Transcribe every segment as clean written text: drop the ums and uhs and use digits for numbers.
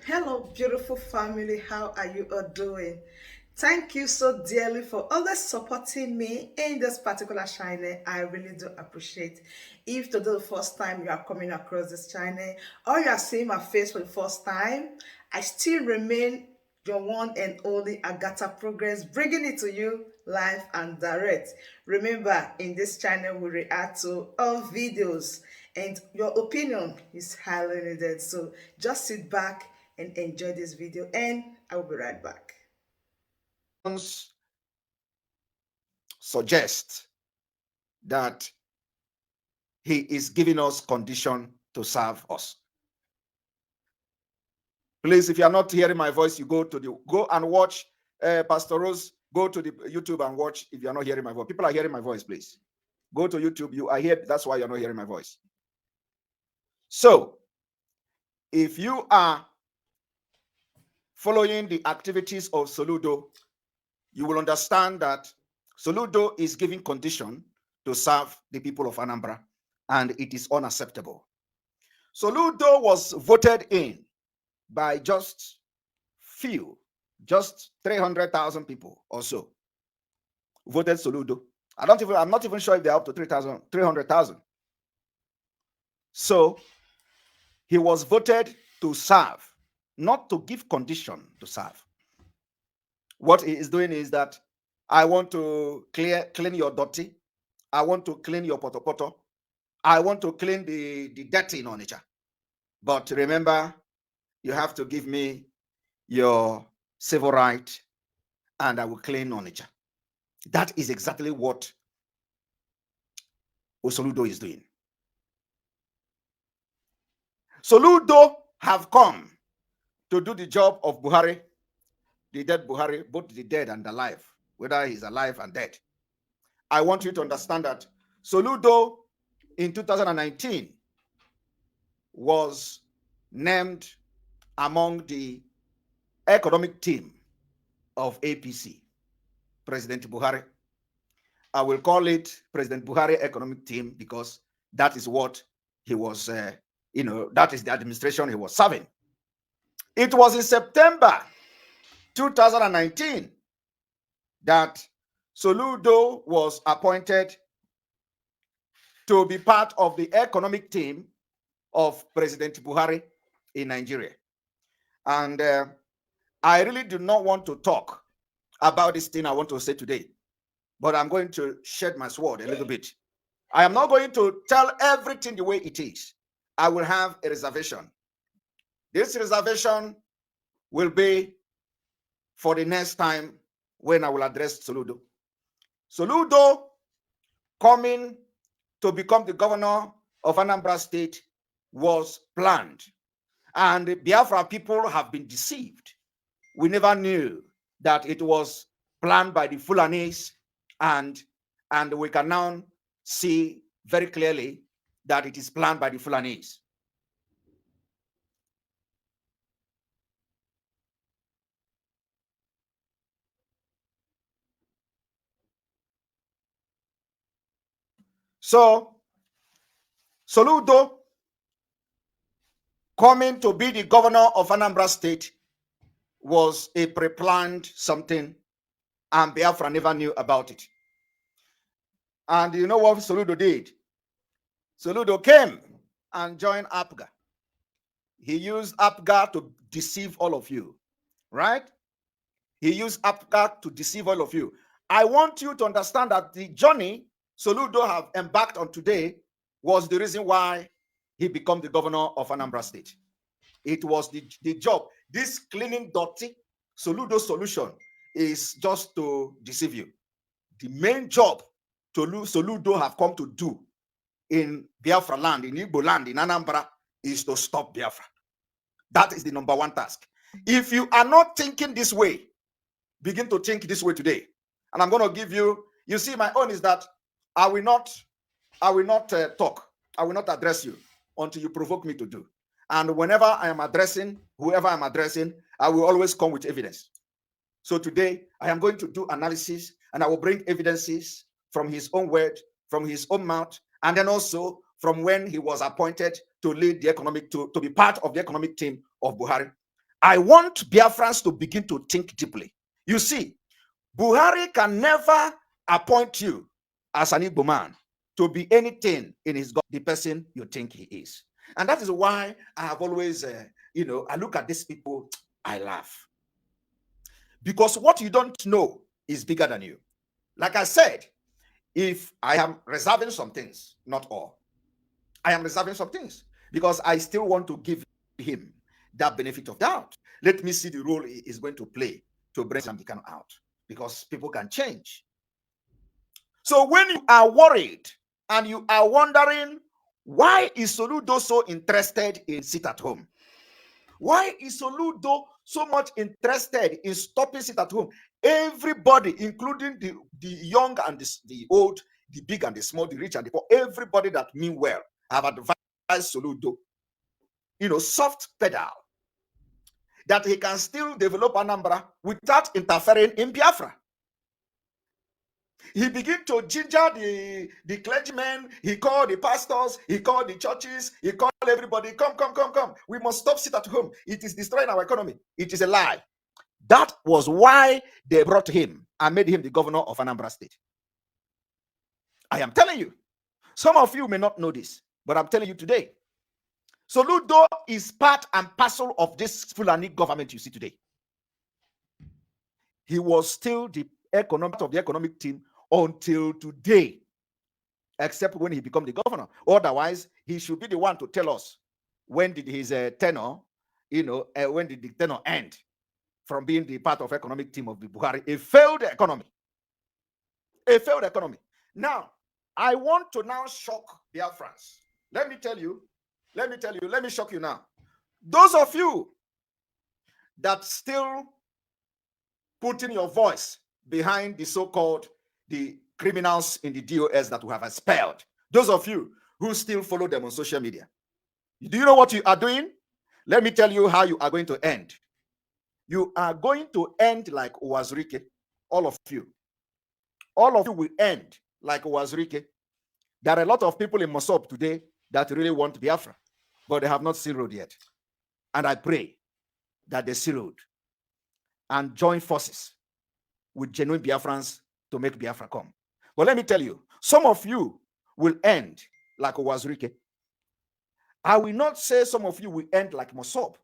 Hello, beautiful family. How are you all doing? Thank you so dearly for always supporting me in this particular channel. I really do appreciate. If today the first time you are coming across this channel or you are seeing my face for the first time, I still remain your one and only Agatha Progress, bringing it to you live and direct. Remember, in this channel, we react to all videos, and your opinion is highly needed. So just sit back and enjoy this video, and I will be right back. Suggest that he is giving us condition to serve us. Please, if you are not hearing my voice, you go and watch Pastor Rose. Go to the YouTube and watch. If you are not hearing my voice, people are hearing my voice. Please go to YouTube. You are here. That's why you're not hearing my voice. So, if you are following the activities of Soludo, you will understand that Soludo is giving condition to serve the people of Anambra, and it is unacceptable. Soludo was voted in by just 300,000 people or so voted Soludo. I'm not even sure if they're up to 300,000. So he was voted to serve, not to give condition to serve. What he is doing is that I want to clean your dirty. I want to clean your potopoto. I want to clean the dirty in Onitsha. But remember, you have to give me your civil right and I will clean Onitsha. That is exactly what Soludo is doing. Soludo have come to do the job of Buhari, the dead Buhari, both the dead and alive, whether he's alive and dead. I want you to understand that Soludo in 2019 was named among the economic team of APC, President Buhari. I will call it President Buhari economic team because that is what he was, that is the administration he was serving. It was in September 2019 that Soludo was appointed to be part of the economic team of President Buhari in Nigeria. And I really do not want to talk about this thing I want to say today, but I'm going to shed my sword a little bit. I am not going to tell everything the way it is. I will have a reservation. This reservation will be for the next time when I will address Soludo. Soludo coming to become the governor of Anambra State was planned. And the Biafra people have been deceived. We never knew that it was planned by the Fulanis, and we can now see very clearly that it is planned by the Fulanis. So, Soludo coming to be the governor of Anambra State was a pre-planned something, and Biafra never knew about it. And you know what Soludo did? Soludo came and joined APGA. He used APGA to deceive all of you, right? He used APGA to deceive all of you. I want you to understand that the journey Soludo have embarked on today was the reason why he became the governor of Anambra State. It was the job. This cleaning dirty Soludo solution is just to deceive you. The main job Soludo have come to do in Biafra land, in Igbo land, in Anambra, is to stop Biafra. That is the number one task. If you are not thinking this way, begin to think this way today. And I'm going to give you, you see, my own is that I will not talk. I will not address you until you provoke me to do. And whenever I am addressing, whoever I'm addressing, I will always come with evidence. So today, I am going to do analysis, and I will bring evidences from his own word, from his own mouth, and then also from when he was appointed to lead the economic, to be part of the economic team of Buhari. I want Biafrans to begin to think deeply. You see, Buhari can never appoint you as an Igbo man to be anything in his God, the person you think he is. And that is why I have always, I look at these people, I laugh. Because what you don't know is bigger than you. Like I said, if I am reserving some things, not all, I am reserving some things because I still want to give him that benefit of doubt. Let me see the role he is going to play to bring Zambican out, because people can change. So when you are worried and you are wondering, why is Soludo so interested in sit at home? Why is Soludo so much interested in stopping sit at home? Everybody, including the young and the old, the big and the small, the rich and the poor, everybody that mean well, have advised Soludo, soft pedal, that he can still develop Anambra without interfering in Biafra. He began to ginger the clergymen, he called the pastors, he called the churches, he called everybody, come. We must stop sit at home. It is destroying our economy. It is a lie. That was why they brought him and made him the governor of Anambra State. I am telling you. Some of you may not know this, but I'm telling you today. Soludo is part and parcel of this Fulani government you see today. He was still the economic team until today, except when he became the governor. Otherwise, he should be the one to tell us when did his tenure, when did the tenure end from being the part of economic team of the Buhari, a failed economy. A failed economy. Now, I want to now shock Biafrans. Let me shock you now. Those of you that still putting your voice behind the so-called the criminals in the DOS that we have expelled, those of you who still follow them on social media, do you know what you are doing? Let me tell you how you are going to end. You are going to end like Uwazurike. All of you will end like Uwazurike. There are a lot of people in Mosob today that really want Biafra, but they have not seen road yet. And I pray that they see road and join forces with genuine Biafrans to make Biafra come. But let me tell you, some of you will end like Uwazurike. I will not say some of you will end like Mosob,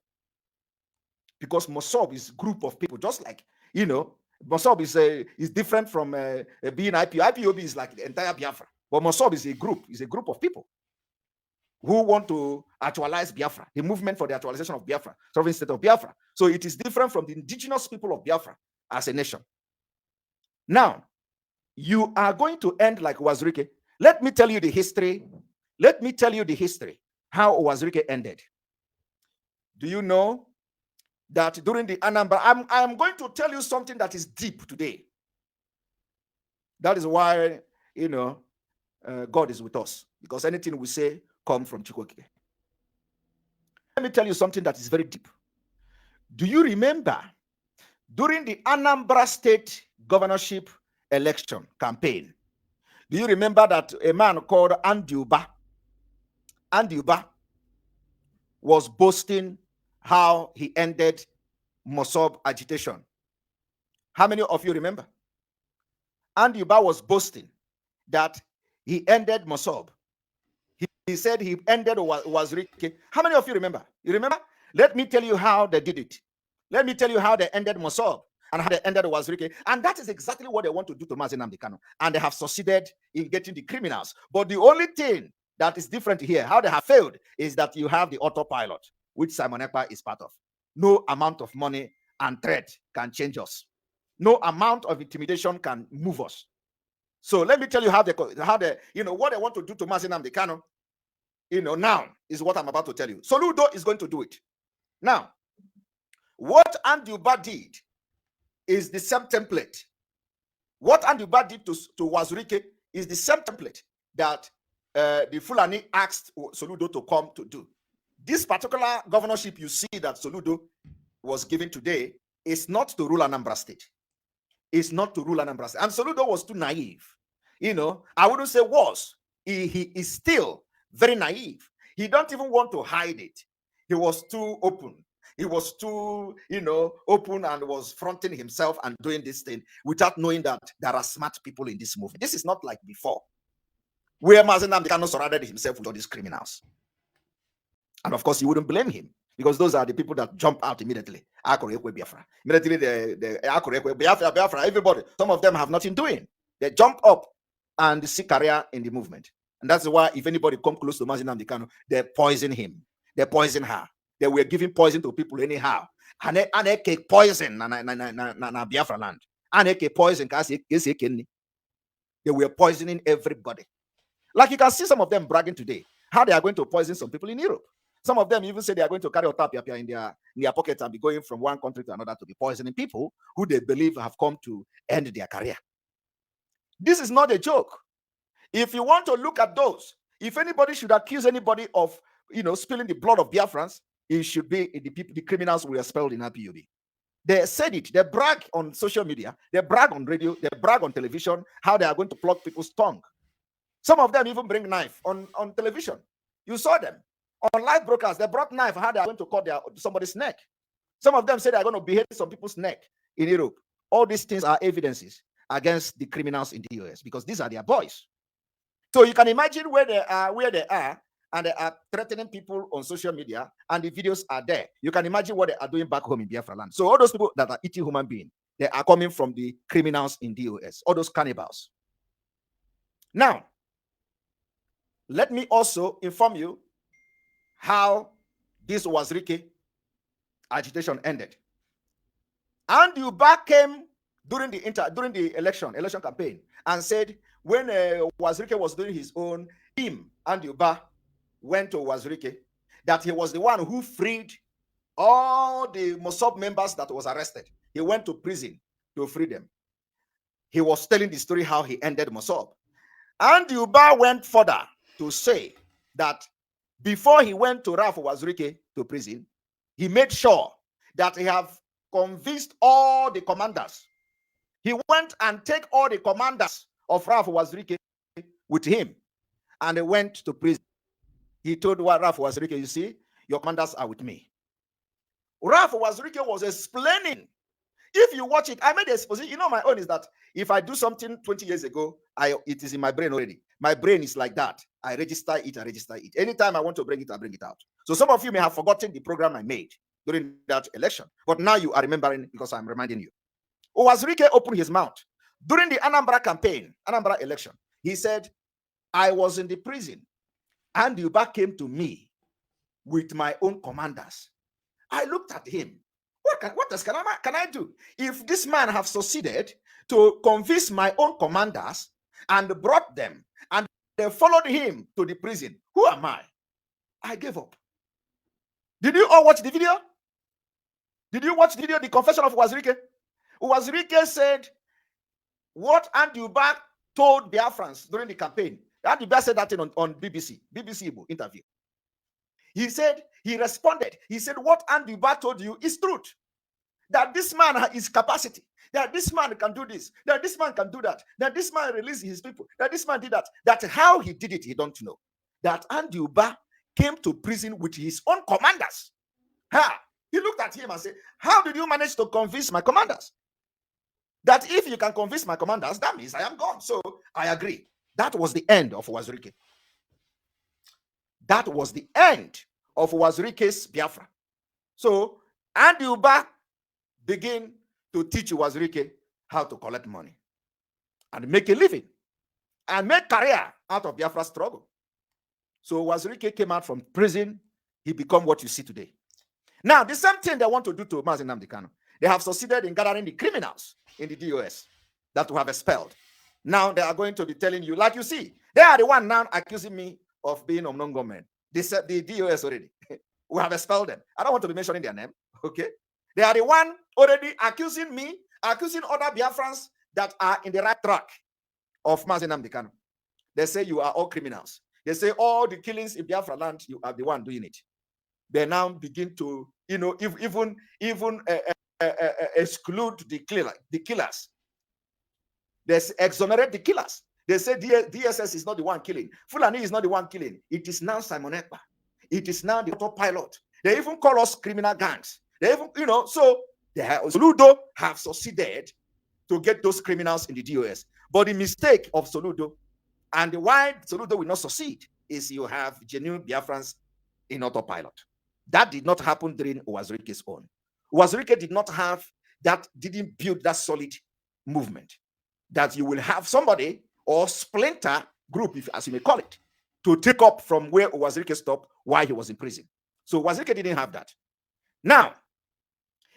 because Mosob is a group of people, just like, Mosob is different from being IPO. IPOB is like the entire Biafra. But Mosob is a group of people who want to actualize Biafra, the movement for the actualization of Biafra, sovereign state of Biafra. So it is different from the indigenous people of Biafra as a nation. Now, you are going to end like Uwazurike. Let me tell you the history. How Uwazurike ended. Do you know that during the Anambra, I'm going to tell you something that is deep today. That is why, God is with us, because anything we say comes from Chukwuokike. Let me tell you something that is very deep. Do you remember during the Anambra State governorship election campaign, do you remember that a man called Andiuba was boasting how he ended Mosob agitation? How many of you remember? Andiuba was boasting that he ended Mosob. He said he ended Uwazurike. How many of you remember? You remember? Let me tell you how they did it. Let me tell you how they ended Mosob and how they ended Uwazurike. And that is exactly what they want to do to Mazi Nnamdi Kanu. And they have succeeded in getting the criminals. But the only thing that is different here, how they have failed, is that you have the autopilot, which Simon Ekpa is part of. No amount of money and threat can change us. No amount of intimidation can move us. So let me tell you how what they want to do to Mazi Nnamdi Kanu, now is what I'm about to tell you. Soludo is going to do it. Now, what Andiuba did is the same template. What Andiuba did to Uwazurike is the same template that the Fulani asked Soludo to come to do. This particular governorship you see that Soludo was given today is not to rule Anambra State. It's not to rule Anambra State. And Soludo was too naive. I wouldn't say was. He is still very naive. He don't even want to hide it. He was too open. He was too, open and was fronting himself and doing this thing without knowing that there are smart people in this movement. This is not like before, where Mazi Nnamdi Kanu surrounded himself with all these criminals. And of course, you wouldn't blame him because those are the people that jump out immediately. Biafra. Immediately, the Biafra, everybody, some of them have nothing doing. They jump up and seek career in the movement. And that's why if anybody come close to Mazi Nnamdi Kanu, they poison him. They poison her. They were giving poison to people anyhow. And they take poison na Biafra land. And they poison. They were poisoning everybody. Like you can see some of them bragging today, how they are going to poison some people in Europe. Some of them even say they are going to carry Autopilot in their pockets and be going from one country to another to be poisoning people who they believe have come to end their career. This is not a joke. If you want to look at those, if anybody should accuse anybody of, spilling the blood of Biafrans, it should be the criminals who were expelled in IPOB. They said it. They brag on social media. They brag on radio. They brag on television how they are going to pluck people's tongue. Some of them even bring knife on television. You saw them. On live broadcast, they brought knife how they are going to cut somebody's neck. Some of them say they are going to behead some people's neck in Europe. All these things are evidences against the criminals in the US because these are their boys. So you can imagine where they are, and they are threatening people on social media, and the videos are there. You can imagine what they are doing back home in Biafra land. So all those people that are eating human beings, they are coming from the criminals in the US, all those cannibals. Now, let me also inform you how this Wazirike agitation ended. And Uba came during the election campaign and said when Wazirike was doing his own, him and Uba went to Wazirike that he was the one who freed all the Mossad members that was arrested. He went to prison to free them. He was telling the story how he ended Mossad. And Uba went further to say that before he went to Ralph Wazirike to prison, he made sure that he have convinced all the commanders. He went and take all the commanders of Ralph Wazirike with him, and they went to prison. He told Ralph Wazirike, you see, your commanders are with me. Ralph Wazirike was explaining. If you watch it, I made a exposition. My own is that if I do something 20 years ago, it is in my brain already. My brain is like that. I register it. Anytime I want to bring it, I bring it out. So some of you may have forgotten the program I made during that election, but now you are remembering because I'm reminding you. Wazirike opened his mouth during the Anambra election. He said, I was in the prison and Uba came to me with my own commanders. I looked at him. What else can I do? If this man have succeeded to convince my own commanders and brought them and they followed him to the prison, who am I? I gave up. Did you all watch the video? Did you watch the video, the confession of Wazirike? Wazirike said what Andy Uba told Biafrans during the campaign. Andy Uba said that on BBC Igbo interview. He said, he responded. He said, what Andy Uba told you is truth. That this man has his capacity. That this man can do this. That this man can do that. That this man released his people. That this man did that. That how he did it, he don't know. That Andy Uba came to prison with his own commanders. He looked at him and said, how did you manage to convince my commanders? That if you can convince my commanders, that means I am gone. So I agree. That was the end of Wazirike. That was the end of Wazirike's Biafra. So Andy Uba began to teach Wazirike how to collect money and make a living and make career out of Biafra struggle. So Wazirike came out from prison. He became what you see today. Now, the same thing they want to do to Mazi Nnamdi Kanu. They have succeeded in gathering the criminals in the DOS that we have expelled. Now they are going to be telling you, like you see, they are the one now accusing me of being of non-government. They said the DOS already. We have expelled them. I don't want to be mentioning their name. Okay. They are the one already accusing me, accusing other Biafrans that are in the right track of Mazi Nnamdi Kanu. They say you are all criminals. They say all the killings in Biafra land, you are the one doing it. They now begin to, even exclude the killers. They exonerate the killers. They say DSS is not the one killing. Fulani is not the one killing. It is now Simon Ekpa. It is now the Autopilot. They even call us criminal gangs. They even, so Soludo have succeeded to get those criminals in the DOS. But the mistake of Soludo and why Soludo will not succeed is you have genuine Biafrans in autopilot. That did not happen during Uwazurike's own. Uwazurike did not have that, didn't build that solid movement that you will have somebody or splinter group, if as you may call it, to take up from where Uwazurike stopped while he was in prison. So Uwazurike didn't have that. Now,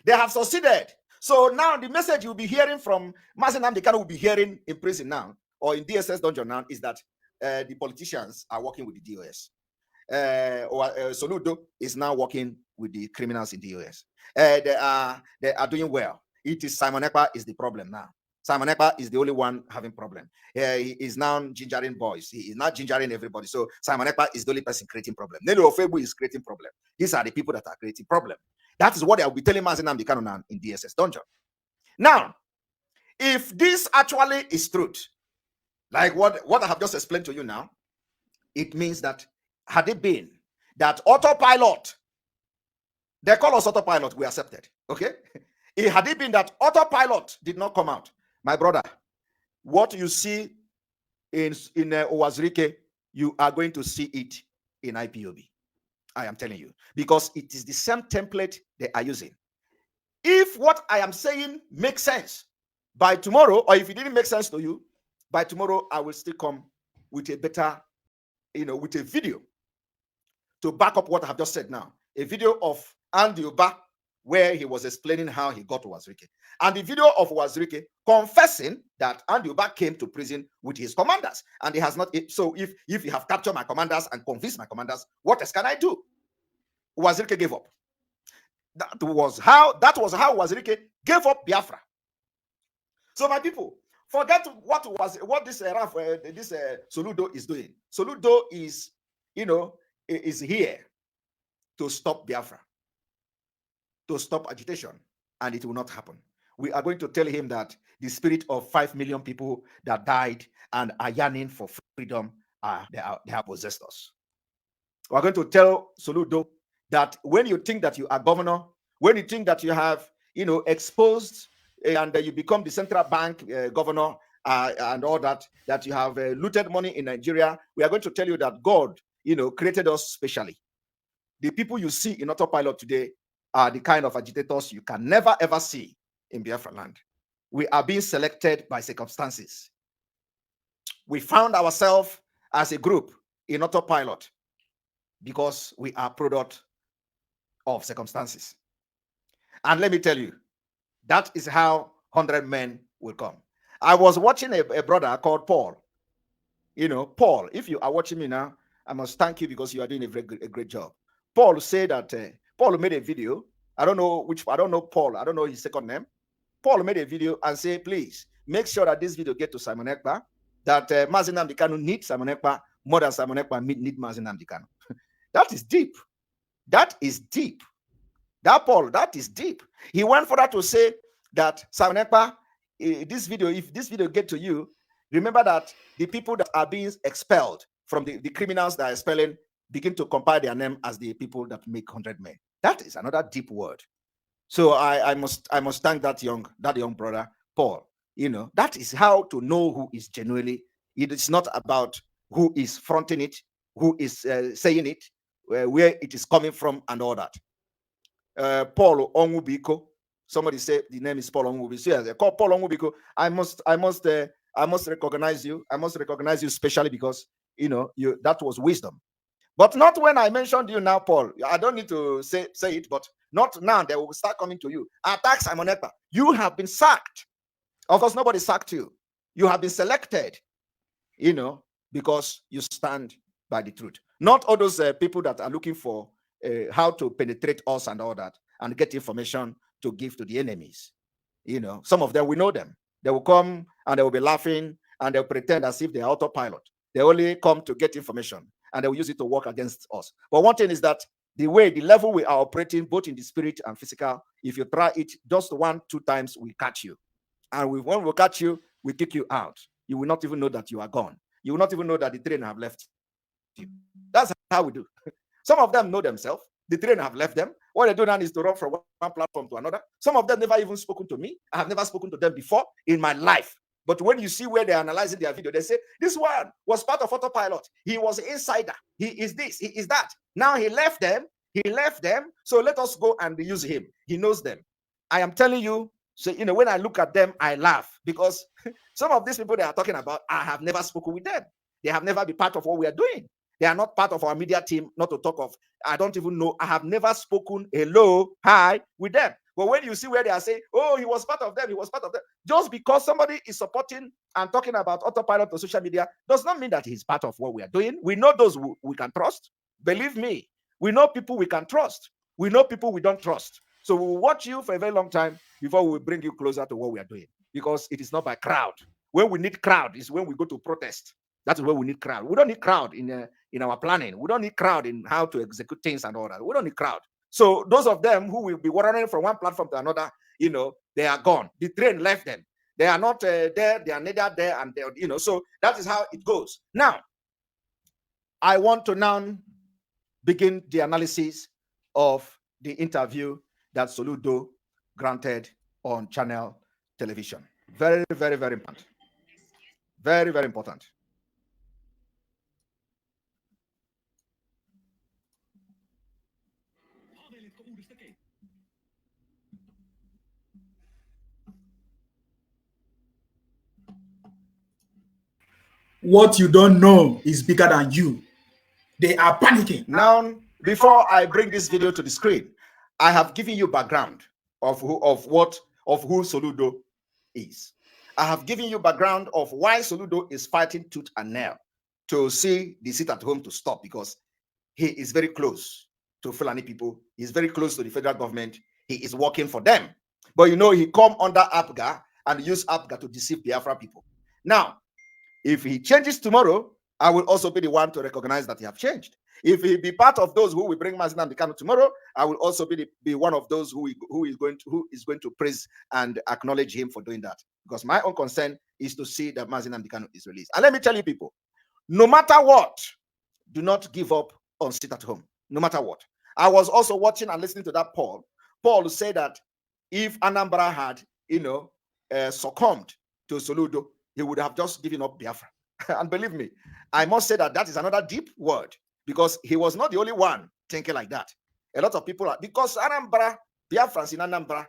they have succeeded. So now the message you'll be hearing from Mazi Nnamdi Kanu will be hearing in prison now, or in DSS dungeon now, is that the politicians are working with the DOS. Soludo is now working with the criminals in the DOS. They are doing well. It is Simon Ekpa is the problem now. Simon Ekpa is the only one having problem. He is now gingering boys. He is not gingering everybody. So Simon Ekpa is the only person creating problem. Nelo Ofebu is creating problem. These are the people that are creating problem. That is what I will be telling Mazi Nnamdi Kanu in DSS dungeon. Now, if this actually is truth, like what I have just explained to you now, it means that had it been that Autopilot, they call us Autopilot, we accepted. Okay? It had it been that Autopilot did not come out, my brother, what you see in Uwazurike, you are going to see it in IPOB. I am telling you, because it is the same template they are using. If what I am saying makes sense by tomorrow, or if it didn't make sense to you, by tomorrow I will still come with a better, with a video to back up what I have just said now. A video of Andy Oba where he was explaining how he got to Uwazurike. And the video of Uwazurike confessing that Andy Oba came to prison with his commanders. And he has not. So if you have captured my commanders and convinced my commanders, what else can I do? Uwazurike gave up. That was how Uwazurike gave up Biafra. So my people, forget what this Soludo is doing. Soludo is, is here to stop Biafra, to stop agitation, and it will not happen. We are going to tell him that the spirit of 5 million people that died and are yearning for freedom, they have possessed us. We are going to tell Soludo that when you think that you are governor, when you think that you have, exposed and you become the central bank governor and all that you have looted money in Nigeria, we are going to tell you that God, created us specially. The people you see in Autopilot today are the kind of agitators you can never ever see in Biafra land. We are being selected by circumstances. We found ourselves as a group in Autopilot because we are product of circumstances. And let me tell you, that is how 100 men will come. I was watching a brother called Paul. Paul, if you are watching me now, I must thank you because you are doing a great job. Paul said that Paul made a video. I don't know Paul. I don't know his second name. Paul made a video and say, please make sure that this video get to Simon Ekpa, that Mazi Nnamdi Kanu needs Simon Ekpa more than Simon Ekpa need Mazi Nnamdi Kanu. That is deep. That is deep. That is deep. He went further to say that Simon Ekpa, if this video get to you, remember that the people that are being expelled from the criminals that are expelling begin to compile their name as the people that make 100 men. That is another deep word. So I must thank that young brother Paul. That is how to know who is genuinely. It is not about who is fronting it, who is saying it, where it is coming from, and all that. Paul Onwubiko. Somebody said the name is Paul Onwubiko. So yes, call Paul Onwubiko. I must recognize you. I must recognize you specially because that was wisdom. But not when I mentioned you now, Paul. I don't need to say it, but not now. They will start coming to you. Attack Simon Ekpa. You have been sacked. Of course, nobody sacked you. You have been selected, because you stand by the truth. Not all those people that are looking for how to penetrate us and all that and get information to give to the enemies. Some of them, we know them. They will come and they will be laughing and they'll pretend as if they are Autopilot. They only come to get information and they will use it to work against us. But one thing is that the level we are operating, both in the spirit and physical, if you try it just 1-2 times, we catch you. And when we catch you, we kick you out. You will not even know that you are gone. You will not even know that the train have left you. That's how we do. Some of them know themselves. The train have left them. What they do now is to run from one platform to another. Some of them never even spoken to me. I have never spoken to them before in my life. But when you see where they're analyzing their video, they say, this one was part of Autopilot. He was an insider. He is this, he is that. Now he left them. So let us go and use him. He knows them. I am telling you, so when I look at them, I laugh because some of these people they are talking about, I have never spoken with them. They have never been part of what we are doing. They are not part of our media team, not to talk of, I don't even know. I have never spoken hello, hi with them. But when you see where they are saying, oh, he was part of them, just because somebody is supporting and talking about Autopilot on social media does not mean that he's part of what we are doing. We know those we can trust. Believe me, we know people we can trust. We know people we don't trust. So we will watch you for a very long time before we will bring you closer to what we are doing, because it is not by crowd. When we need crowd is when we go to protest. That is where we need crowd. We don't need crowd in our planning. We don't need crowd in how to execute things and all that. We don't need crowd. So those of them who will be running from one platform to another, they are gone. The train left them. They are not there. They are neither there and there. So that is how it goes. Now, I want to now begin the analysis of the interview that Soludo granted on channel television. Very, very, very important. Very, very important. What you don't know is bigger than you. They are panicking. Now, before I bring this video to the screen, I have given you background of who Soludo is. I have given you background of why Soludo is fighting tooth and nail to see the sit at home to stop, because he is very close to Fulani people. He's very close to the federal government. He is working for them. But he come under APGA and use APGA to deceive Biafra people. Now, if he changes tomorrow, I will also be the one to recognize that he have changed. If he be part of those who will bring Mazi Nnamdi Kanu tomorrow, I will also be one of those who is going to praise and acknowledge him for doing that. Because my own concern is to see that Mazi Nnamdi Kanu is released. And let me tell you people, no matter what, do not give up on sit at home. No matter what. I was also watching and listening to that Paul. Paul said that if Anambra had, succumbed to Soludo, he would have just given up Biafra. And believe me, I must say that is another deep word, because he was not the only one thinking like that. A lot of people are, because Anambra, Biafrans in Anambra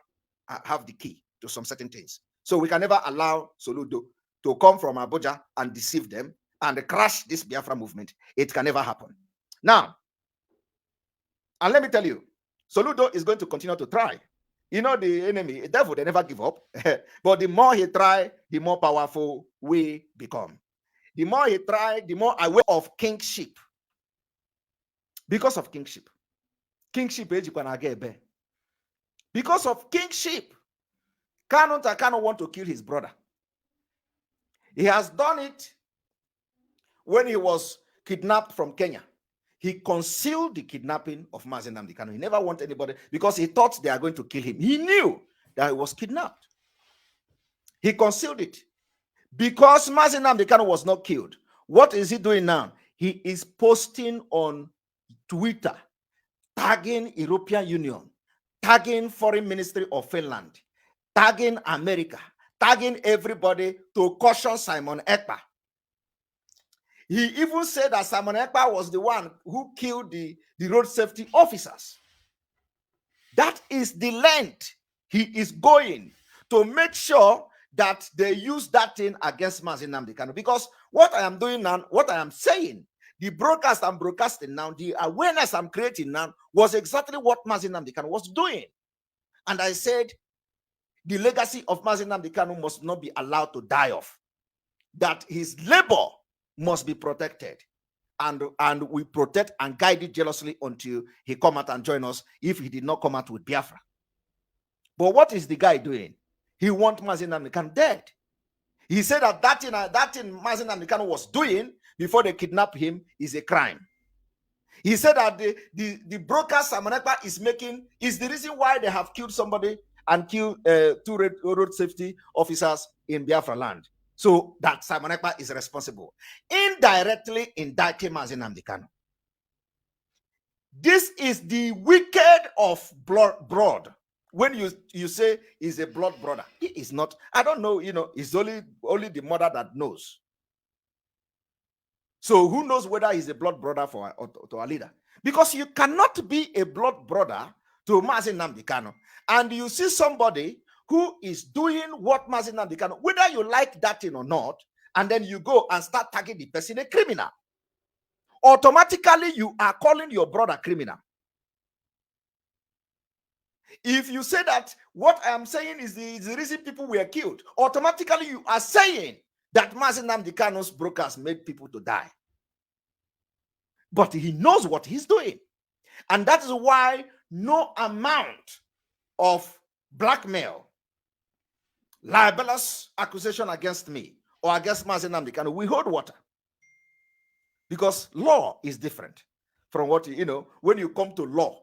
have the key to some certain things. So we can never allow Soludo to come from Abuja and deceive them and crash this Biafra movement. It can never happen. Now, and let me tell you, Soludo is going to continue to try. The enemy, the devil, they never give up. But the more he tries, the more powerful we become. The more he tries, the more aware of kingship. Because of kingship. Kingship, because of kingship, Kanu want to kill his brother. He has done it when he was kidnapped from Kenya. He concealed the kidnapping of Mazi Nnamdi Kanu. He never wanted anybody, because he thought they are going to kill him. He knew that he was kidnapped. He concealed it. Because Mazi Nnamdi Kanu was not killed, what is he doing now? He is posting on Twitter, tagging European Union, tagging Foreign Ministry of Finland, tagging America, tagging everybody to caution Simon Ekpa. He even said that Simon Ekpa was the one who killed the road safety officers. That is the length he is going to make sure that they use that thing against Mazi Nnamdi Kanu. Because what I am doing now, what I am saying, the broadcast I'm broadcasting now, the awareness I'm creating now, was exactly what Mazi Nnamdi Kanu was doing. And I said, the legacy of Mazi Nnamdi Kanu must not be allowed to die off. That his labor must be protected, and we protect and guide it jealously until he come out and join us, if he did not come out with Biafra. But what is the guy doing? He wants Mazi Nnamdi Kanu dead. He said that thing Mazi Nnamdi Kanu was doing before they kidnapped him is a crime. He said that the broadcast Simon Ekpa is making is the reason why they have killed somebody and killed 2 road safety officers in Biafra land. So that Simon Ekpa is responsible. Indirectly indicting Mazi Nnamdi Kanu. This is the wicked of blood. When you say he's a blood brother, he is not. I don't know, it's only the mother that knows. So who knows whether he's a blood brother to our leader? Because you cannot be a blood brother to Mazi Nnamdi Kanu, and you see somebody who is doing what Mazi Nnamdi Kanu, whether you like that thing or not, and then you go and start tagging the person a criminal. Automatically, you are calling your brother criminal. If you say that what I am saying is the reason people were killed, automatically you are saying that Mazi Nnamdi Kanu's brokers made people to die. But he knows what he's doing. And that is why no amount of blackmail, libelous accusation against me or against Mazi Nnamdi Kanu will hold water. Because law is different from what, when you come to law,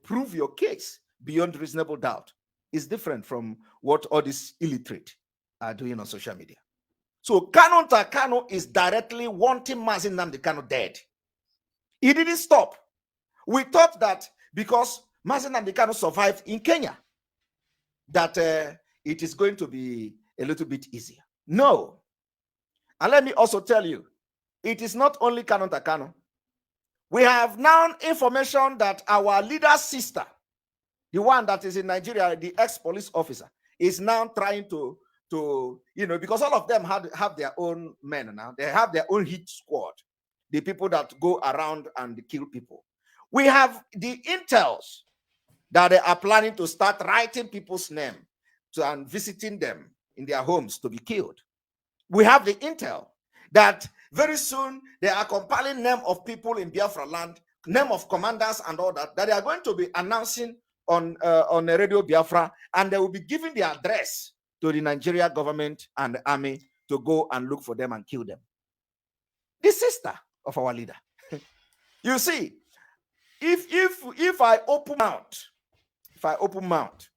prove your case beyond reasonable doubt is different from what all these illiterate are doing on social media. So Kanu Takano is directly wanting Mazi Nnamdi Kanu dead. He didn't stop. We thought that because Mazi Nnamdi Kanu survived in Kenya, that it is going to be a little bit easier. No. And let me also tell you, it is not only Kanu Takano. We have now information that our leader's sister, the one that is in Nigeria, the ex-police officer, is now trying to because all of them have their own men now. They have their own hit squad, the people that go around and kill people. We have the intels that they are planning to start writing people's name and visiting them in their homes to be killed. We have the intel that very soon they are compiling name of people in Biafra land, name of commanders and all that they are going to be announcing on the radio Biafra, and they will be giving the address to the Nigeria government and the army to go and look for them and kill them. The sister of our leader. You see, if I open mouth,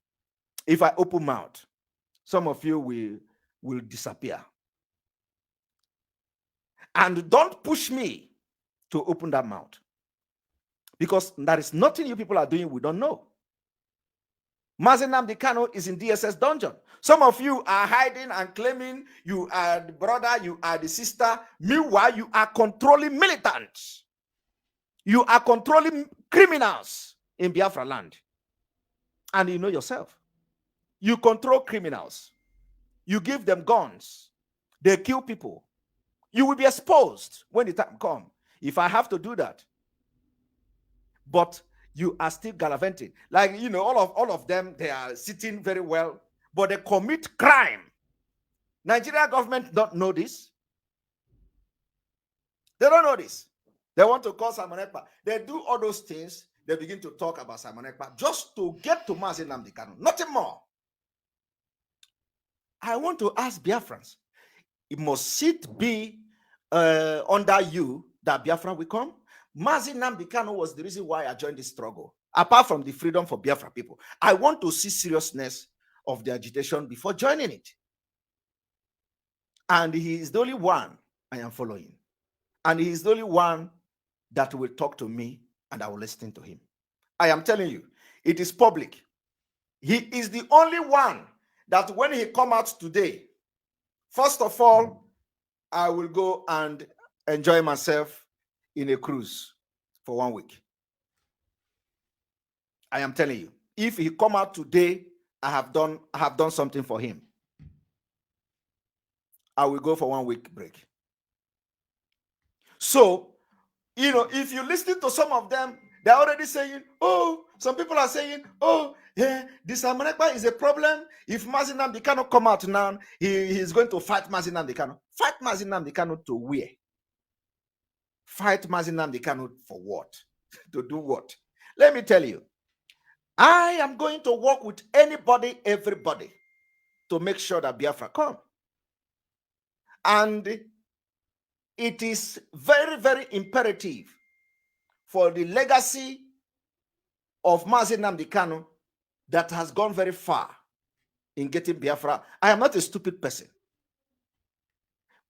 some of you will disappear. And don't push me to open that mouth, because there is nothing you people are doing we don't know. Mazi Nnamdi Kanu is in DSS dungeon. Some of you are hiding and claiming you are the brother, you are the sister. Meanwhile, you are controlling militants. You are controlling criminals in Biafra land. And you know yourself. You control criminals. You give them guns. They kill people. You will be exposed when the time comes. If I have to do that. But you are still gallivanting. Like, all of them, they are sitting very well, but they commit crime. Nigeria government don't know this. They don't know this. They want to call Simon Ekpa. They do all those things. They begin to talk about Simon Ekpa just to get to Mazi Nnamdi Kanu. Nothing more. I want to ask Biafrans, must it be under you that Biafra will come? Mazi Nnamdi Kanu was the reason why I joined this struggle. Apart from the freedom for Biafra people, I want to see seriousness of the agitation before joining it. And he is the only one I am following. And he is the only one that will talk to me and I will listen to him. I am telling you, it is public. He is the only one that when he come out today, first of all, I will go and enjoy myself in a cruise for 1 week. I am telling you, if he come out today, I have done something for him. I will go for 1 week break. So, if you listen to some of them, they're already saying, oh, some people are saying, oh, yeah, this Simon Ekpa is a problem. If Mazi Nnamdi Kanu come out now, he's going to fight Mazi Nnamdi Kanu. Fight Mazi Nnamdi Kanu to where? Fight Mazi Nnamdi Kanu for what? To do what? Let me tell you, I am going to work with anybody, everybody, to make sure that Biafra come. And it is very, very imperative for the legacy of Mazi Nnamdi Kanu that has gone very far in getting Biafra. I am not a stupid person.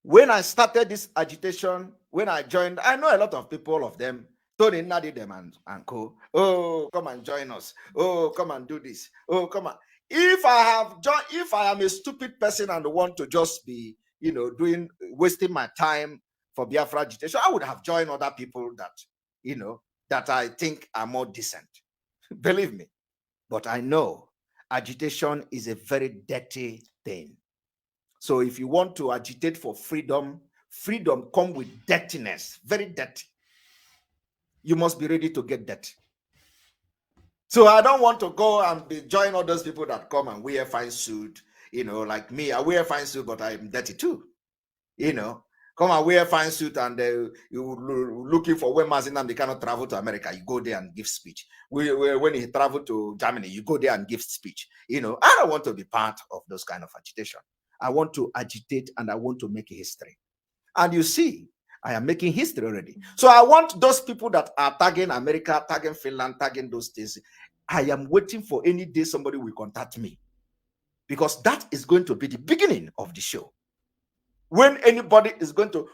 When I started this agitation, when I joined, I know a lot of people, all of them, Tony Nadi them and co. Oh, come and join us. Oh, come and do this. Oh, come on. If I am a stupid person and want to just be, wasting my time for Biafra agitation, I would have joined other people that, that I think are more decent. Believe me. But I know agitation is a very dirty thing. So if you want to agitate for freedom, freedom come with dirtiness, very dirty. You must be ready to get dirty. So I don't want to go and join all those people that come and wear fine suit, like me. I wear fine suit, but I'm dirty too. Come and wear fine suit and you looking for when Mazinam they cannot travel to America, you go there and give speech. When he traveled to Germany, you go there and give speech. I don't want to be part of those kind of agitation. I want to agitate and I want to make history. And you see, I am making history already. So I want those people that are tagging America, tagging Finland, tagging those things. I am waiting for any day somebody will contact me, because that is going to be the beginning of the show. When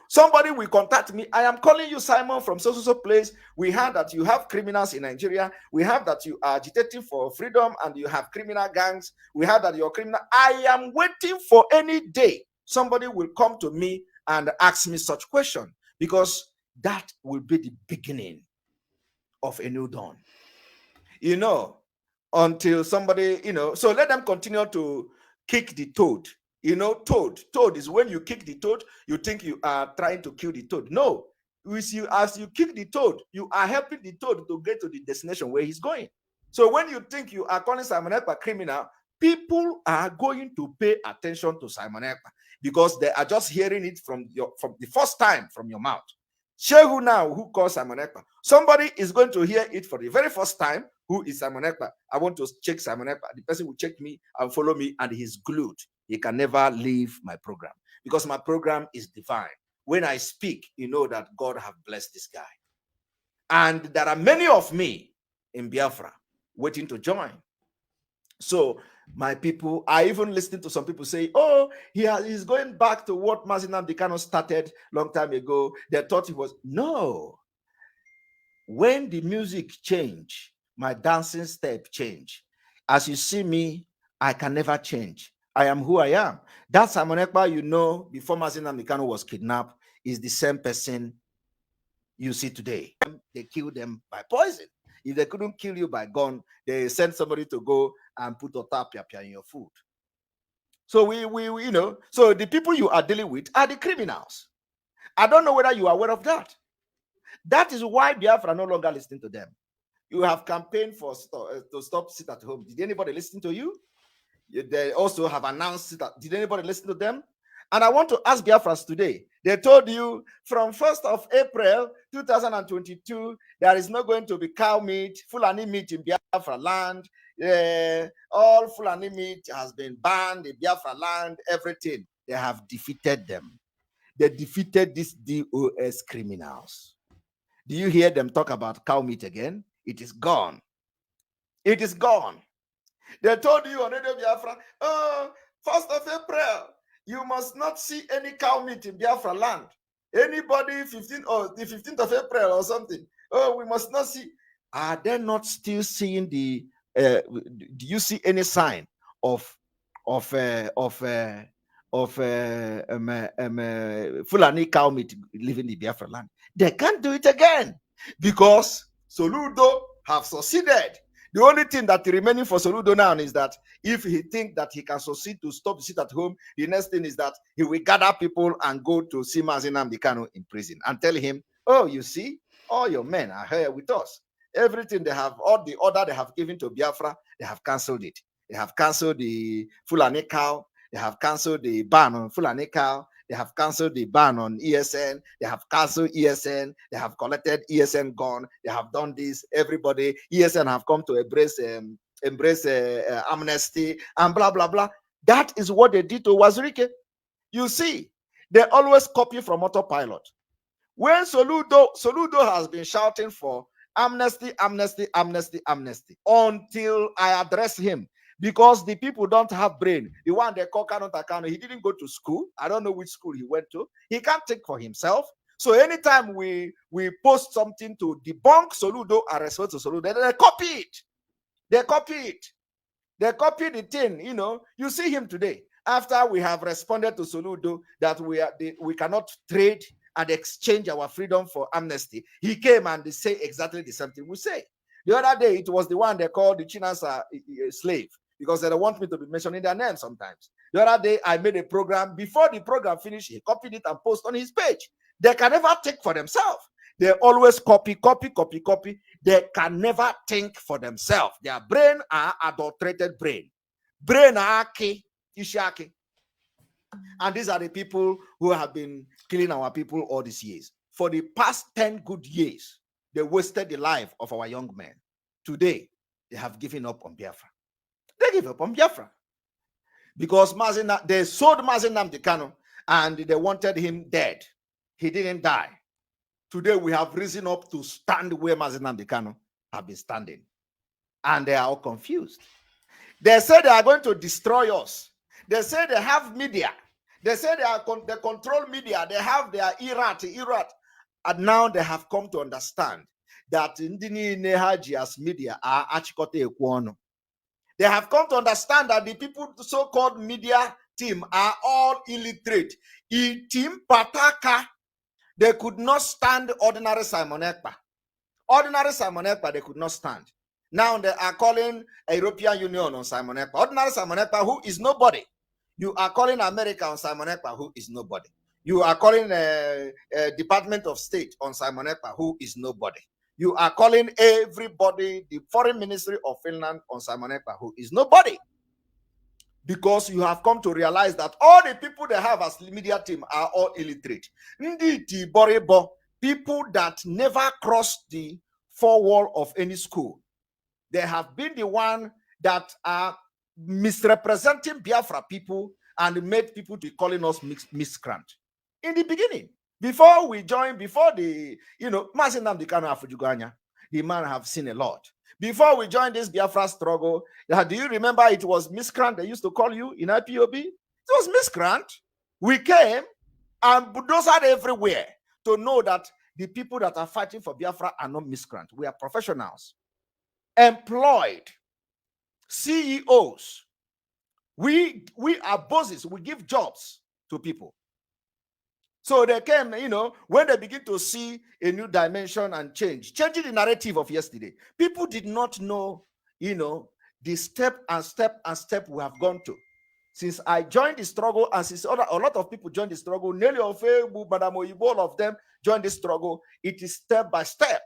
somebody will contact me. I am calling you, Simon, from so place. We heard that you have criminals in Nigeria. We have that you are agitating for freedom and you have criminal gangs. We have that you're criminal. I am waiting for any day somebody will come to me and ask me such question, because that will be the beginning of a new dawn. Until somebody, so let them continue to kick the toad. Toad is when you kick the toad, you think you are trying to kill the toad. No, as you kick the toad, you are helping the toad to get to the destination where he's going. So when you think you are calling Simon Ekpa criminal, people are going to pay attention to Simon Ekpa, because they are just hearing it from the first time from your mouth. Shehu now, who calls Simon Ekpa? Somebody is going to hear it for the very first time. Who is Simon Ekpa? I want to check Simon Ekpa. The person will check me and follow me, and he's glued. He can never leave my program, because my program is divine. When I speak, you know that God have blessed this guy. And there are many of me in Biafra waiting to join. So my people, I even listened to some people say, oh, he's going back to what Mazinam Dikano started long time ago. They thought he was. No. When the music change, my dancing step change. As you see me, I can never change. I am who I am. That Simon Ekpa, before Mazinam Dikano was kidnapped, is the same person you see today. They killed them by poison. If they couldn't kill you by gun, they send somebody to go and put otapia in your food. So we so the people you are dealing with are the criminals. I don't know whether you are aware of that. That is why Biafra no longer listening to them. You have campaigned to stop sit at home. Did anybody listen to you? They also have announced that. Did anybody listen to them? And I want to ask Biafras today. They told you from 1st of April 2022, there is not going to be cow meat, Fulani meat in Biafra land. All Fulani meat has been banned in Biafra land, everything. They have defeated them. They defeated these DOS criminals. Do you hear them talk about cow meat again? It is gone. It is gone. They told you on Radio Biafra, 1st of April, you must not see any cow meat in Biafra land. Anybody the 15th of April or something. Oh, we must not see. Are they not still seeing do you see any sign of Fulani cow meat living in Biafra land? They can't do it again, because Soludo have succeeded. The only thing that remaining for Soludo now is that if he thinks that he can succeed to stop the sit at home, the next thing is that he will gather people and go to see Mazinam Dikano in prison and tell him, oh, you see, all your men are here with us. Everything they have, all the order they have given to Biafra, they have cancelled it. They have cancelled the Fulani cow. They have cancelled the ban on Fulani cow. They have cancelled the ban on ESN. They have cancelled ESN. They have collected ESN gun. They have done this. Everybody, ESN have come to embrace amnesty and blah, blah, blah. That is what they did to Wazirike. You see, they always copy from Autopilot. When Soludo has been shouting for amnesty, amnesty, amnesty, amnesty, until I address him. Because the people don't have brain. The one they call Kano Takano, he didn't go to school. I don't know which school he went to. He can't think for himself. So anytime we post something to debunk Soludo and respect to Soludo, they copy it. They copy it. They copy the thing. You know, you see him today. After we have responded to Soludo that we cannot trade and exchange our freedom for amnesty, he came and they say exactly the same thing we say. The other day, it was the one they called the Chinas slave, because they don't want me to be mentioning their name sometimes. The other day, I made a program. Before the program finished, he copied it and posted on his page. They can never think for themselves. They always copy. They can never think for themselves. Their brain are adulterated brain. Brain are ishaki. And these are the people who have been killing our people all these years. For the past 10 good years, they wasted the life of our young men. Today, they have given up on Biafra. They give up on Biafra. Because they sold Mazi Nnamdi Kanu and they wanted him dead. He didn't die. Today, we have risen up to stand where Mazi Nnamdi Kanu have been standing. And they are all confused. They say they are going to destroy us. They say they have media. They say they control media. They have their Irat. And now they have come to understand that Ndini Nehajia's media are Achikote Ekwono. They have come to understand that the people, so-called media team, are all illiterate. Team Pataka, they could not stand ordinary Simon Ekpa. Ordinary Simon Ekpa, they could not stand. Now they are calling a European Union on Simon Ekpa. Ordinary Simon Ekpa, who is nobody. You are calling America on Simon Ekpa, who is nobody. You are calling a Department of State on Simon Ekpa, who is nobody. You are calling everybody, the Foreign Ministry of Finland on Simon Ekpa, who is nobody. Because you have come to realize that all the people they have as media team are all illiterate. People that never crossed the four wall of any school. They have been the one that are misrepresenting Biafra people and made people to be calling us miscreant. In the beginning, before the, Mazi Nnamdi Kanu Afujuganya, the man have seen a lot. Before we joined this Biafra struggle, do you remember it was miscreant they used to call you in IPOB? It was miscreant. We came and bulldozed everywhere to know that the people that are fighting for Biafra are not miscreant. We are professionals, employed, CEOs. We are bosses. We give jobs to people. So they came, when they begin to see a new dimension and changing the narrative of yesterday. People did not know, the step we have gone to. Since I joined the struggle, and since a lot of people joined the struggle, nearly all of them joined the struggle, it is step by step.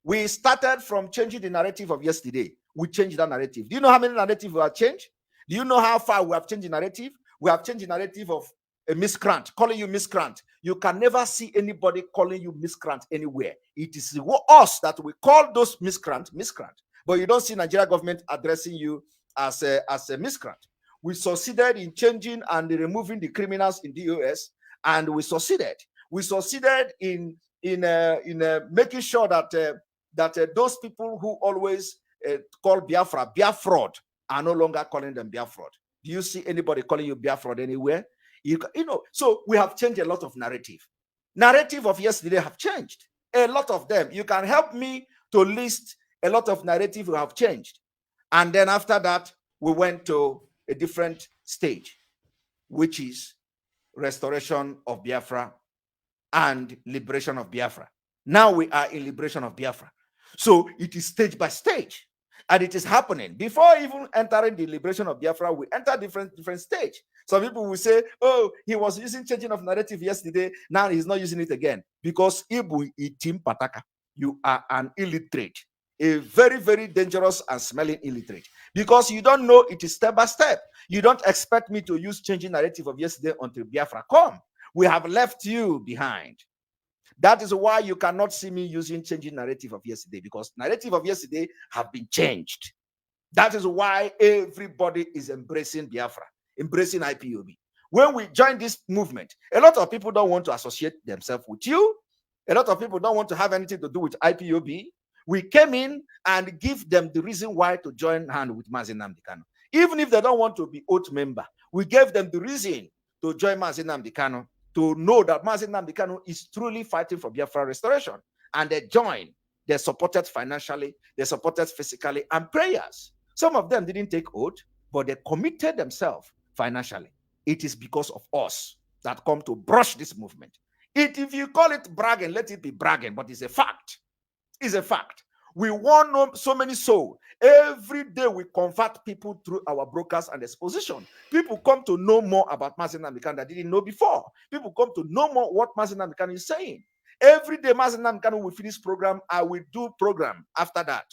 We started from changing the narrative of yesterday. We changed that narrative. Do you know how many narratives we have changed? Do you know how far we have changed the narrative? We have changed the narrative of a miscreant, calling you miscreant. You can never see anybody calling you miscreant anywhere. It is us that we call those miscreant. But you don't see Nigeria government addressing you as a miscreant. We succeeded in changing and removing the criminals in the US, and we succeeded. We succeeded in making sure that those people who always call Biafra Biafraud are no longer calling them Biafraud. Do you see anybody calling you Biafraud anywhere? So we have changed a lot of narrative. Narrative of yesterday have changed. A lot of them. You can help me to list a lot of narrative we have changed. And then after that, we went to a different stage, which is restoration of Biafra and liberation of Biafra. Now we are in liberation of Biafra. So it is stage by stage. And it is happening. Before even entering the liberation of Biafra, we enter different stage. Some people will say, oh, he was using changing of narrative yesterday. Now he's not using it again. Because Ibu Itim Pataka, you are an illiterate. A very, very dangerous and smelling illiterate. Because you don't know it is step by step. You don't expect me to use changing narrative of yesterday until Biafra come. We have left you behind. That is why you cannot see me using changing narrative of yesterday, because narrative of yesterday have been changed. That is why everybody is embracing Biafra, embracing IPOB. When we join this movement, a lot of people don't want to associate themselves with you. A lot of people don't want to have anything to do with IPOB. We came in and give them the reason why to join hand with Mazi Nnamdi Kanu. Even if they don't want to be oath member, we gave them the reason to join Mazi Nnamdi Kanu to know that Mazi Nnamdi Kanu is truly fighting for Biafra restoration. And they joined. They supported financially, they supported physically, and prayers. Some of them didn't take oath, but they committed themselves financially. It is because of us that come to brush this movement. If you call it bragging, let it be bragging, but it's a fact. It's a fact. We won so many souls. Every day we convert people through our brokers and exposition. People come to know more about Mazi Nnamdi Kanu that didn't know before. People come to know more what Mazi Nnamdi Kanu is saying. Every day Mazi Nnamdi Kanu will finish program, I will do program after that.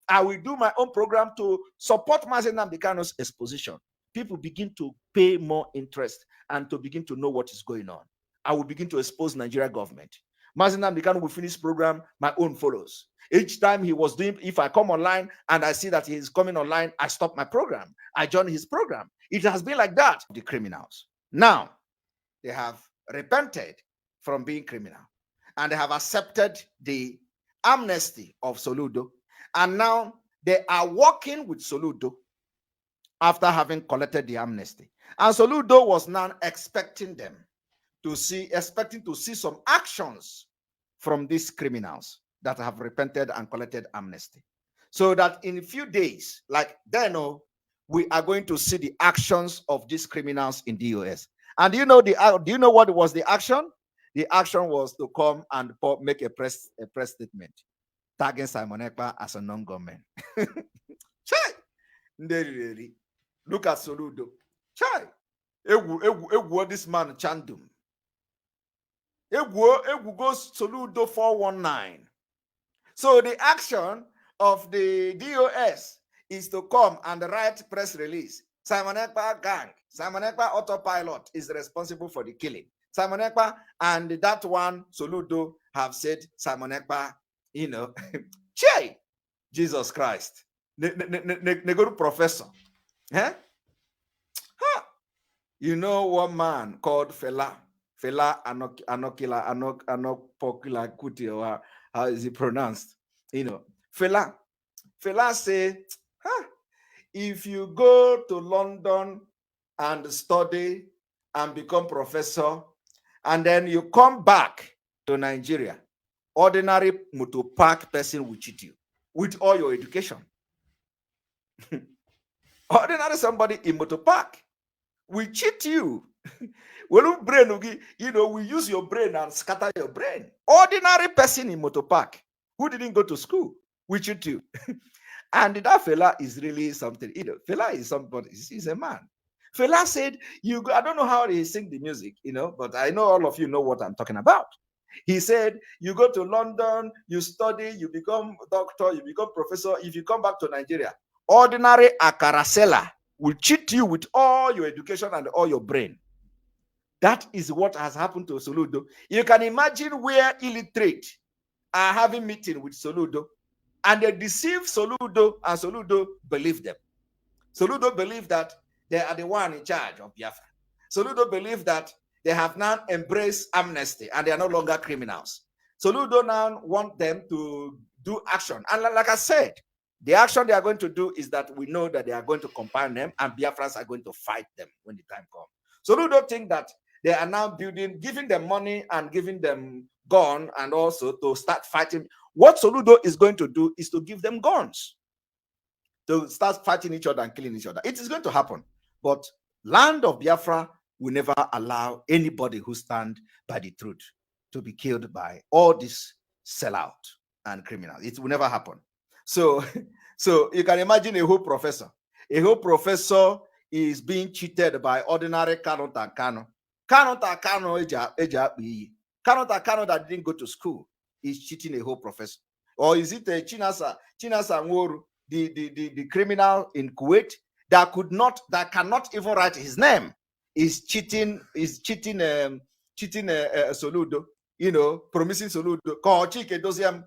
I will do my own program to support Mazi Nnamdi Kanu's exposition. People begin to pay more interest and to begin to know what is going on. I will begin to expose Nigeria government. Mazi Nnamdi Kanu will finish program, my own follows. Each time he was doing, if I come online and I see that he is coming online, I stop my program. I join his program. It has been like that. The criminals. Now, they have repented from being criminal. And they have accepted the amnesty of Soludo. And now they are working with Soludo after having collected the amnesty. And Soludo was now expecting them to see some actions from these criminals that have repented and collected amnesty. So that in a few days, like then, we are going to see the actions of these criminals in the US. And do you know what was the action? The action was to come and make a press statement tagging Simon Ekpa as a non-government. Look at Soludo. This man Chandum. Goes Soludo 419. So the action of the DOS is to come and write press release. Simon Ekpa gang, Simon Ekpa Autopilot is responsible for the killing. Simon Ekpa and that one Soludo have said Simon Ekpa, Jesus Christ. Negoro professor. Eh? Huh? You know one man called Fela Anokila Kuti, or how is it pronounced? Fela say, if you go to London and study and become professor, and then you come back to Nigeria, ordinary motor park person will cheat you with all your education. Ordinary somebody in motor park will cheat you. We use your brain and scatter your brain. Ordinary person in motor park who didn't go to school will cheat you. And that fella is really something. Fella is somebody. He's a man. Fela said, I don't know how he sing the music, but I know all of you know what I'm talking about. He said, you go to London, you study, you become doctor, you become professor. If you come back to Nigeria, ordinary akarasela will cheat you with all your education and all your brain. That is what has happened to Soludo. You can imagine where illiterate are having meeting with Soludo, and they deceive Soludo, and Soludo believe them. Soludo believe that they are the one in charge of Biafra. Soludo believe that they have now embraced amnesty and they are no longer criminals. Soludo now want them to do action. And like I said, the action they are going to do is that we know that they are going to compile them and Biafrans are going to fight them when the time comes. Soludo think that they are now giving them money and giving them gun and also to start fighting. What Soludo is going to do is to give them guns to start fighting each other and killing each other. It is going to happen. But land of Biafra will never allow anybody who stand by the truth to be killed by all this sellout and criminals. It will never happen. So you can imagine a whole professor. A whole professor is being cheated by ordinary Kano Takano. Kano Takano that didn't go to school is cheating a whole professor. Or is it a Chinasa Nworu, the criminal in Kuwait that cannot even write his name, is cheating Soludo, promising Soludo.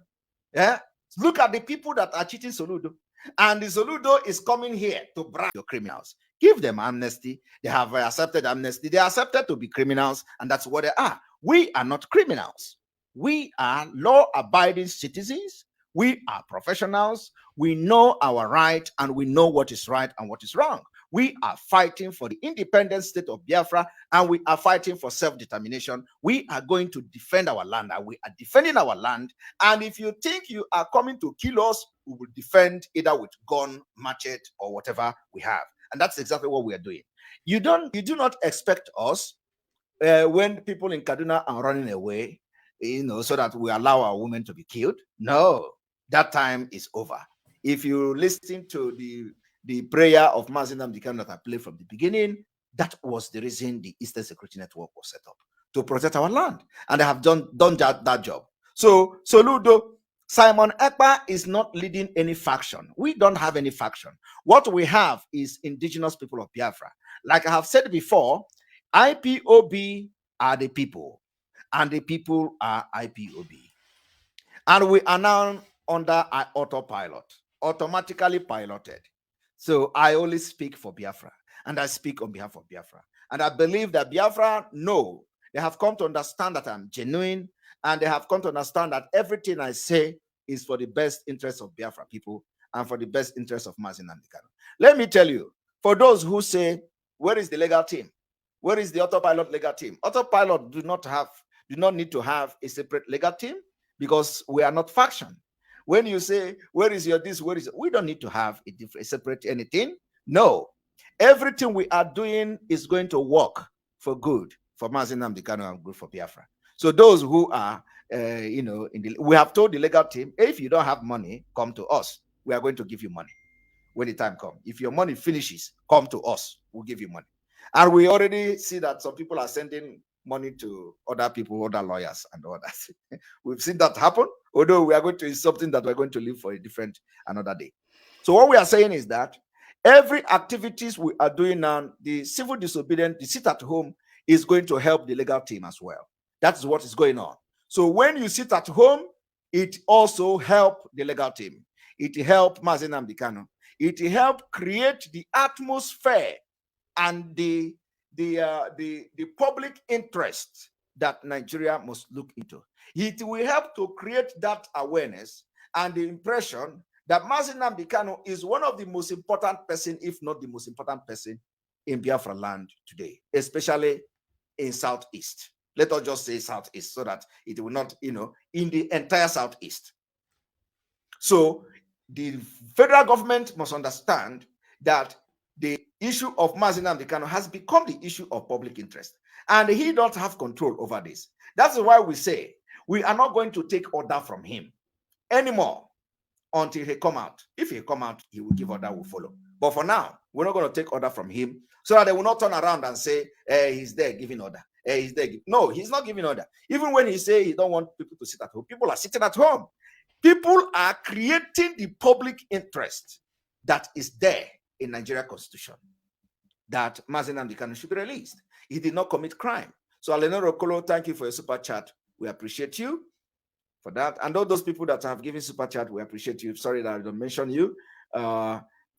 Yeah? Look at the people that are cheating Soludo. And the Soludo is coming here to brag your criminals. Give them amnesty. They have accepted amnesty. They are accepted to be criminals, and that's what they are. We are not criminals. We are law-abiding citizens. We are professionals. We know our right, and we know what is right and what is wrong. We are fighting for the independent state of Biafra, and we are fighting for self-determination. We are going to defend our land, and we are defending our land. And if you think you are coming to kill us, we will defend either with gun, machete, or whatever we have. And that's exactly what we are doing. You do not expect us when people in Kaduna are running away, so that we allow our women to be killed. No, that time is over. If you listen to the prayer of Mazi Nnamdi Kanu that I played from the beginning, that was the reason the Eastern Security Network was set up, to protect our land. And they have done that job. So, Soludo, Simon Ekpa is not leading any faction. We don't have any faction. What we have is indigenous people of Biafra. Like I have said before, IPOB are the people, and the people are IPOB. And we are now under autopilot, automatically piloted. So I only speak for Biafra, and I speak on behalf of Biafra. And I believe that Biafra know, they have come to understand that I'm genuine, and they have come to understand that everything I say is for the best interest of Biafra people and for the best interest of Mazi Nnamdi Kanu. Let me tell you, for those who say, where is the legal team? Where is the Autopilot legal team? Autopilot do not need to have a separate legal team, because we are not faction. When you say, where is your this, where is it? We don't need to have a separate anything. No. Everything we are doing is going to work for good for Mazi Nnamdi Kanu and good for Biafra. So those who are, we have told the legal team, if you don't have money, come to us. We are going to give you money when the time comes. If your money finishes, come to us. We'll give you money. And we already see that some people are sending money to other people, other lawyers, and all that. We've seen that happen, although we are going to, is something that we're going to leave for a different another day. So what we are saying is that every activities we are doing now, the civil disobedience, the sit at home, is going to help the legal team as well. That's what is going on. So when you sit at home, it also help the legal team. It help Mazi Nnamdi Kanu. It help create the atmosphere and the public interest that Nigeria must look into. It will help to create that awareness and the impression that Mazi Nnamdi Kanu is one of the most important person, if not the most important person, in Biafra land today, especially in Southeast. Let us just say Southeast, so that it will not, in the entire Southeast. So the federal government must understand that the issue of Mazi Nnamdi Kanu has become the issue of public interest, and he don't have control over this. That's why we say we are not going to take order from him anymore until he come out. If he come out, he will give order, will follow. But for now, we're not going to take order from him, so that they will not turn around and say, he's there giving order. He's there. No, he's not giving order. Even when he say he don't want people to sit at home, people are sitting at home. People are creating the public interest that is there in Nigeria Constitution, that Mazi Nnamdi Kanu should be released. He did not commit crime. So Alenoro Kolo, thank you for your super chat. We appreciate you for that. And all those people that have given super chat, we appreciate you. Sorry that I don't mention you.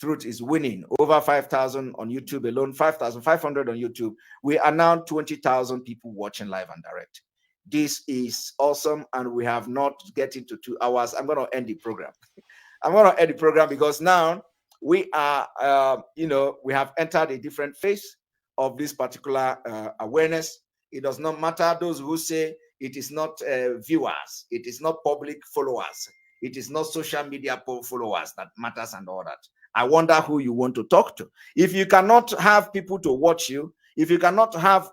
Truth is winning. Over 5,000 on YouTube alone, 5,500 on YouTube. We are now 20,000 people watching live and direct. This is awesome, and we have not get into 2 hours. I'm going to end the program. I'm going to end the program because now we are, we have entered a different phase of this particular awareness. It does not matter those who say it is not viewers, it is not public followers, it is not social media followers that matters and all that. I wonder who you want to talk to. If you cannot have people to watch you, if you cannot have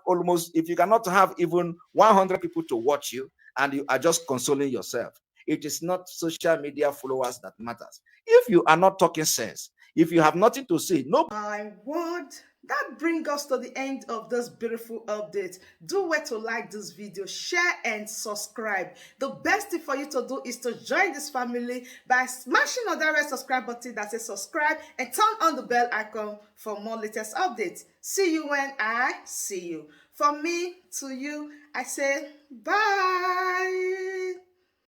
even 100 people to watch you, and you are just consoling yourself, it is not social media followers that matters. If you are not talking sense, if you have nothing to say, no. My word, that brings us to the end of this beautiful update. Do where to like this video, share and subscribe. The best thing for you to do is to join this family by smashing on that red subscribe button that says subscribe, and turn on the bell icon for more latest updates. See you when I see you. From me to you, I say bye.